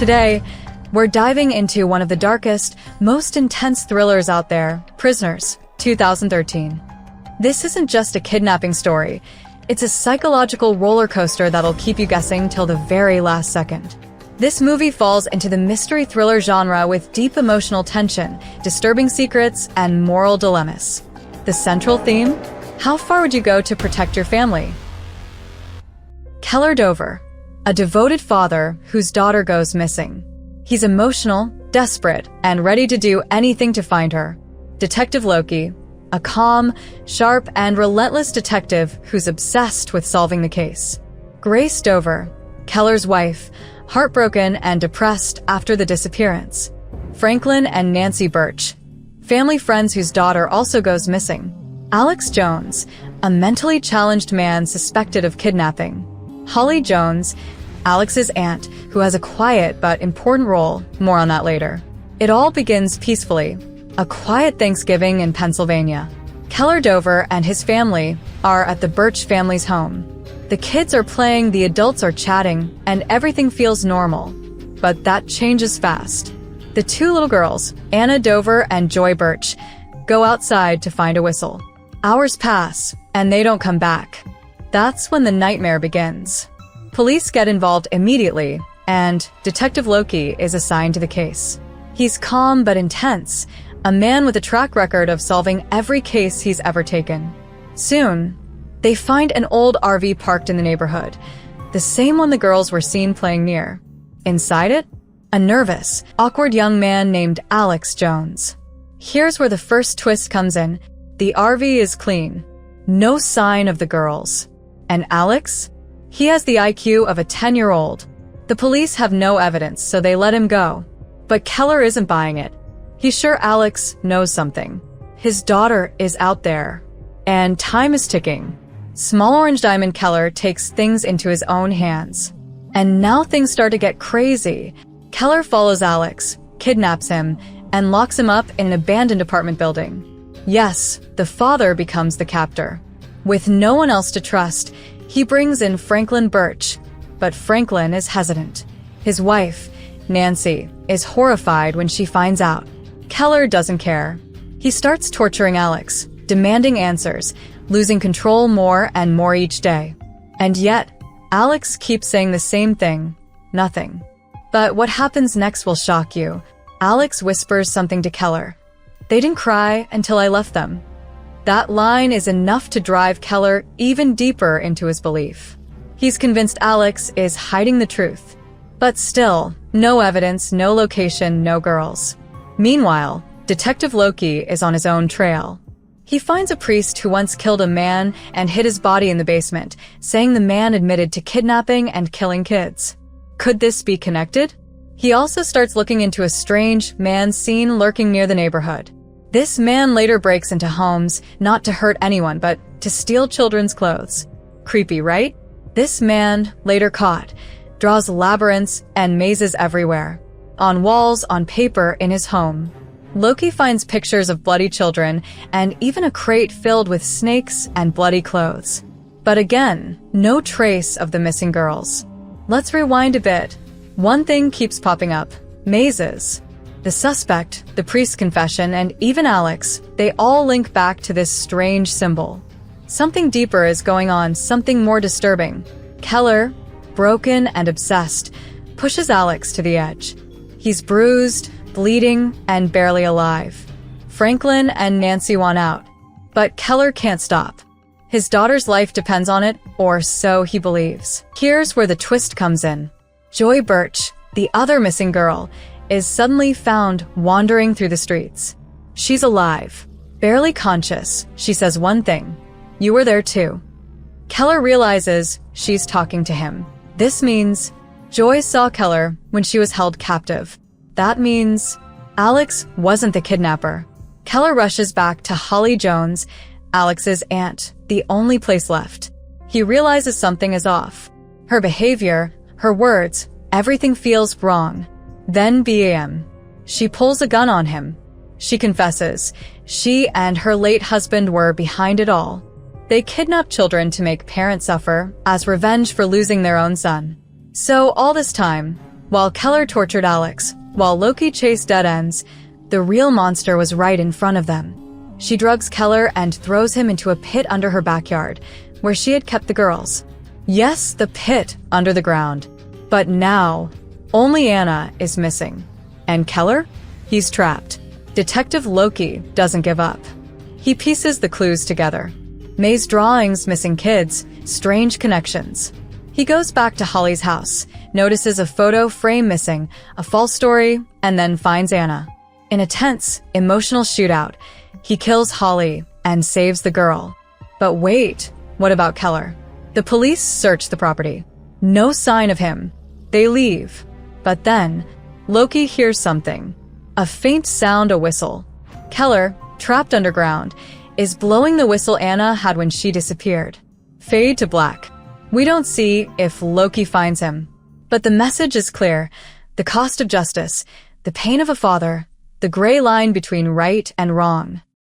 Today, we're diving into one of the darkest, most intense thrillers out there, Prisoners, 2013. This isn't just a kidnapping story. It's a psychological roller coaster that'll keep you guessing till the very last second. This movie falls into the mystery thriller genre with deep emotional tension, disturbing secrets, and moral dilemmas. The central theme? How far would you go to protect your family? Keller Dover, a devoted father whose daughter goes missing. He's emotional, desperate, and ready to do anything to find her. Detective Loki, a calm, sharp, and relentless detective who's obsessed with solving the case. Grace Dover, Keller's wife, heartbroken and depressed after the disappearance. Franklin and Nancy Birch, family friends whose daughter also goes missing. Alex Jones, a mentally challenged man suspected of kidnapping. Holly Jones, Alex's aunt, who has a quiet but important role, more on that later. It all begins peacefully, a quiet Thanksgiving in Pennsylvania. Keller Dover and his family are at the Birch family's home. The kids are playing, the adults are chatting, and everything feels normal. But that changes fast. The two little girls, Anna Dover and Joy Birch, go outside to find a whistle. Hours pass, and they don't come back. That's when the nightmare begins. Police get involved immediately, and Detective Loki is assigned to the case. He's calm but intense, a man with a track record of solving every case he's ever taken. Soon, they find an old RV parked in the neighborhood, the same one the girls were seen playing near. Inside it, a nervous, awkward young man named Alex Jones. Here's where the first twist comes in. The RV is clean. No sign of the girls. And Alex? He has the IQ of a 10-year-old. The police have no evidence, so they let him go. But Keller isn't buying it. He's sure Alex knows something. His daughter is out there. And time is ticking. Small Orange Diamond Keller takes things into his own hands. And now things start to get crazy. Keller follows Alex, kidnaps him, and locks him up in an abandoned apartment building. Yes, the father becomes the captor. With no one else to trust, he brings in Franklin Birch. But Franklin is hesitant. His wife, Nancy, is horrified when she finds out. Keller doesn't care. He starts torturing Alex, demanding answers, losing control more and more each day. And yet, Alex keeps saying the same thing, nothing. But what happens next will shock you. Alex whispers something to Keller. "They didn't cry until I left them." That line is enough to drive Keller even deeper into his belief. He's convinced Alex is hiding the truth. But still, no evidence, no location, no girls. Meanwhile, Detective Loki is on his own trail. He finds a priest who once killed a man and hid his body in the basement, saying the man admitted to kidnapping and killing kids. Could this be connected? He also starts looking into a strange man seen lurking near the neighborhood. This man later breaks into homes, not to hurt anyone, but to steal children's clothes. Creepy, right? This man, later caught, draws labyrinths and mazes everywhere. On walls, on paper, in his home. Loki finds pictures of bloody children and even a crate filled with snakes and bloody clothes. But again, no trace of the missing girls. Let's rewind a bit. One thing keeps popping up. Mazes. The suspect, the priest's confession, and even Alex, they all link back to this strange symbol. Something deeper is going on, something more disturbing. Keller, broken and obsessed, pushes Alex to the edge. He's bruised, bleeding, and barely alive. Franklin and Nancy want out, but Keller can't stop. His daughter's life depends on it, or so he believes. Here's where the twist comes in. Joy Birch, the other missing girl, is suddenly found wandering through the streets. She's alive, barely conscious. She says one thing: "You were there too." Keller realizes she's talking to him. This means Joy saw Keller when she was held captive. That means Alex wasn't the kidnapper. Keller rushes back to Holly Jones, Alex's aunt, the only place left. He realizes something is off. Her behavior, her words, everything feels wrong. Then BAM. She pulls a gun on him. She confesses. She and her late husband were behind it all. They kidnapped children to make parents suffer as revenge for losing their own son. So all this time, While Keller tortured Alex, while Loki chased dead ends, the real monster was right in front of them. She drugs Keller and throws him into a pit under her backyard, where she had kept the girls. Yes, the pit under the ground. But now, only Anna is missing. And Keller? He's trapped. Detective Loki doesn't give up. He pieces the clues together. May's drawings, missing kids, strange connections. He goes back to Holly's house, notices a photo frame missing, a false story, and then finds Anna. In a tense, emotional shootout, he kills Holly and saves the girl. But wait, what about Keller? The police search the property. No sign of him. They leave. But then, Loki hears something. A faint sound, a whistle. Keller, trapped underground, is blowing the whistle Anna had when she disappeared. Fade to black. We don't see if Loki finds him. But the message is clear. The cost of justice, the pain of a father, the gray line between right and wrong.